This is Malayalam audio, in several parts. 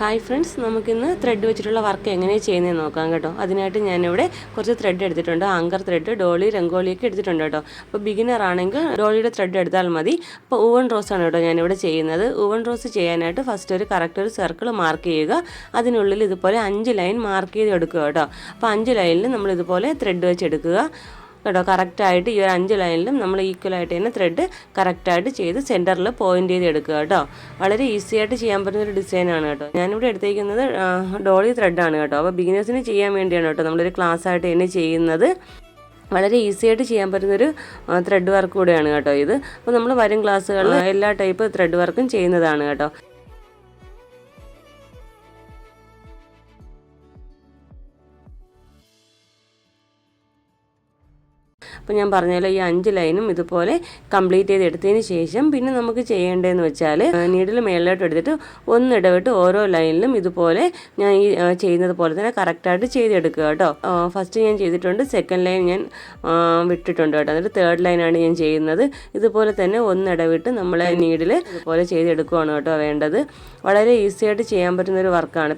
ഹായ് ഫ്രണ്ട്സ്, നമുക്കിന്ന് ത്രെഡ് വെച്ചിട്ടുള്ള വർക്ക് എങ്ങനെയാണ് ചെയ്യുന്നതെന്ന് നോക്കാം കേട്ടോ. അതിനായിട്ട് ഞാനിവിടെ കുറച്ച് ത്രെഡ് എടുത്തിട്ടുണ്ട്. ആങ്കർ ത്രെഡ്, ഡോളി, രംഗോലിയൊക്കെ എടുത്തിട്ടുണ്ട് കേട്ടോ. അപ്പോൾ ബിഗിനർ ആണെങ്കിൽ ഡോളിയുടെ ത്രെഡ് എടുത്താൽ മതി. അപ്പോൾ ഊവൺ റോസാണ് കേട്ടോ ഞാനിവിടെ ചെയ്യുന്നത്. ഊവൺ റോസ് ചെയ്യാനായിട്ട് ഫസ്റ്റ് ഒരു സർക്കിൾ മാർക്ക് ചെയ്യുക. അതിനുള്ളിൽ ഇതുപോലെ 5 ലൈൻ മാർക്ക് ചെയ്ത് എടുക്കുക കേട്ടോ. അപ്പോൾ 5 ലൈനിൽ നമ്മൾ ഇതുപോലെ ത്രെഡ് വെച്ചെടുക്കുക കേട്ടോ. കറക്റ്റായിട്ട് ഈ ഒരു 5 ലൈനിലും നമ്മൾ ഈക്വലായിട്ട് തന്നെ ത്രെഡ് കറക്റ്റായിട്ട് ചെയ്ത് സെൻറ്ററിൽ പോയിൻ്റ് ചെയ്ത് എടുക്കുക കേട്ടോ. വളരെ ഈസി ആയിട്ട് ചെയ്യാൻ പറ്റുന്നൊരു ഡിസൈനാണ് കേട്ടോ. ഞാനിവിടെ എടുത്തേക്കുന്നത് ഡോളി ത്രെഡാണ് കേട്ടോ. അപ്പോൾ ബിഗിനേഴ്സിന് ചെയ്യാൻ വേണ്ടിയാണ് കേട്ടോ നമ്മളൊരു ക്ലാസ് ആയിട്ട് തന്നെ ചെയ്യുന്നത്. വളരെ ഈസി ആയിട്ട് ചെയ്യാൻ പറ്റുന്നൊരു ത്രെഡ് വർക്ക് കൂടെയാണ് കേട്ടോ ഇത്. അപ്പോൾ നമ്മൾ വരും ക്ലാസ്സുകളിൽ എല്ലാ ടൈപ്പ് ത്രെഡ് വർക്കും ചെയ്യുന്നതാണ് കേട്ടോ. അപ്പോൾ ഞാൻ പറഞ്ഞല്ലോ, ഈ 5 ലൈനും ഇതുപോലെ കംപ്ലീറ്റ് ചെയ്ത് എടുത്തതിന് ശേഷം പിന്നെ നമുക്ക് ചെയ്യേണ്ടതെന്ന് വെച്ചാൽ നീഡിൽ മേളിലോട്ട് എടുത്തിട്ട് ഒന്നിടവിട്ട് ഓരോ ലൈനിലും ഇതുപോലെ ഞാൻ ഈ ചെയ്യുന്നത് പോലെ തന്നെ കറക്റ്റായിട്ട് ചെയ്തെടുക്കുക കേട്ടോ. ഫസ്റ്റ് ഞാൻ ചെയ്തിട്ടുണ്ട്, സെക്കൻഡ് ലൈൻ ഞാൻ വിട്ടിട്ടുണ്ട് കേട്ടോ. എന്നിട്ട് തേർഡ് ലൈനാണ് ഞാൻ ചെയ്യുന്നത്. ഇതുപോലെ തന്നെ ഒന്നിടവിട്ട് നമ്മൾ നീഡിൽ ഇതുപോലെ ചെയ്തെടുക്കുകയാണ് കേട്ടോ വേണ്ടത്. വളരെ ഈസി ആയിട്ട് ചെയ്യാൻ പറ്റുന്നൊരു വർക്കാണ്.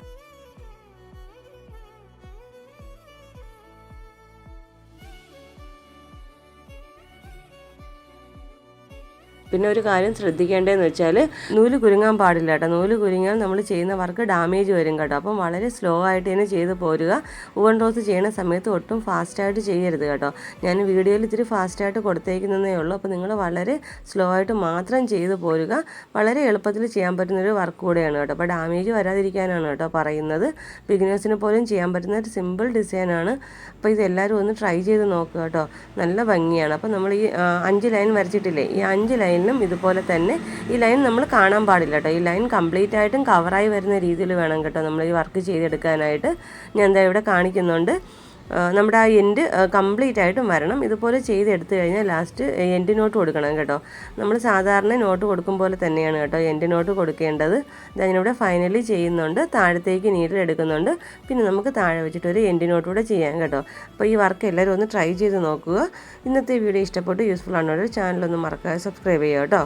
പിന്നെ ഒരു കാര്യം ശ്രദ്ധിക്കേണ്ടതെന്ന് വെച്ചാൽ നൂല് കുരുങ്ങാൻ പാടില്ല കേട്ടോ. നൂല് കുരുങ്ങാൻ നമ്മൾ ചെയ്യുന്ന വർക്ക് ഡാമേജ് വരും കേട്ടോ. അപ്പം വളരെ സ്ലോ ആയിട്ട് തന്നെ ചെയ്ത് പോരുക. ഊവൺ റോസ് ചെയ്യുന്ന സമയത്ത് ഒട്ടും ഫാസ്റ്റായിട്ട് ചെയ്യരുത് കേട്ടോ. ഞാൻ വീഡിയോയിൽ ഇത്തിരി ഫാസ്റ്റായിട്ട് കൊടുത്തേക്കുന്നതേ ഉള്ളൂ. അപ്പോൾ നിങ്ങൾ വളരെ സ്ലോ ആയിട്ട് മാത്രം ചെയ്ത് പോരുക. വളരെ എളുപ്പത്തിൽ ചെയ്യാൻ പറ്റുന്നൊരു വർക്ക് കൂടെയാണ് കേട്ടോ. അപ്പോൾ ഡാമേജ് വരാതിരിക്കാനാണ് കേട്ടോ പറയുന്നത്. ബിഗിനേഴ്സിന് പോലും ചെയ്യാൻ പറ്റുന്ന ഒരു സിമ്പിൾ ഡിസൈനാണ്. അപ്പോൾ ഇതെല്ലാവരും ഒന്ന് ട്രൈ ചെയ്ത് നോക്കുക കേട്ടോ. നല്ല ഭംഗിയാണ്. അപ്പോൾ നമ്മൾ ഈ 5 ലൈൻ വരച്ചിട്ടില്ലേ, ഈ 5 ലൈൻ ഇതുപോലെ തന്നെ ഈ ലൈൻ നമ്മൾ കാണാൻ പാടില്ല കേട്ടോ. ഈ ലൈൻ കംപ്ലീറ്റ് ആയിട്ടും കവറായി വരുന്ന രീതിയിൽ വേണം കേട്ടോ നമ്മൾ ഈ വർക്ക് ചെയ്തെടുക്കാനായിട്ട്. ഞാൻ എന്താ ഇവിടെ കാണിക്കുന്നുണ്ട്. നമ്മുടെ ആ എൻഡ് കംപ്ലീറ്റ് ആയിട്ടും വരണം. ഇതുപോലെ ചെയ്തെടുത്തു കഴിഞ്ഞാൽ ലാസ്റ്റ് എൻഡ് നോട്ട് കൊടുക്കണം കേട്ടോ. നമ്മൾ സാധാരണ നോട്ട് കൊടുക്കും പോലെ തന്നെയാണ് കേട്ടോ എൻഡ് നോട്ട് കൊടുക്കേണ്ടത്. ഞാനിവിടെ ഫൈനലി ചെയ്യുന്നുണ്ട്. താഴത്തേക്ക് നീഡിൽ എടുക്കുന്നുണ്ട്. പിന്നെ നമുക്ക് താഴെ വെച്ചിട്ടൊരു എൻഡ് നോട്ട് കൂടെ ചെയ്യാം കേട്ടോ. അപ്പോൾ ഈ വർക്ക് എല്ലാവരും ഒന്ന് ട്രൈ ചെയ്ത് നോക്കുക. ഇന്നത്തെ വീഡിയോ ഇഷ്ടപ്പെട്ട് യൂസ്ഫുൾ ആണോ ചാനലൊന്ന് മറക്കാതെ സബ്സ്ക്രൈബ് ചെയ്യുക കേട്ടോ.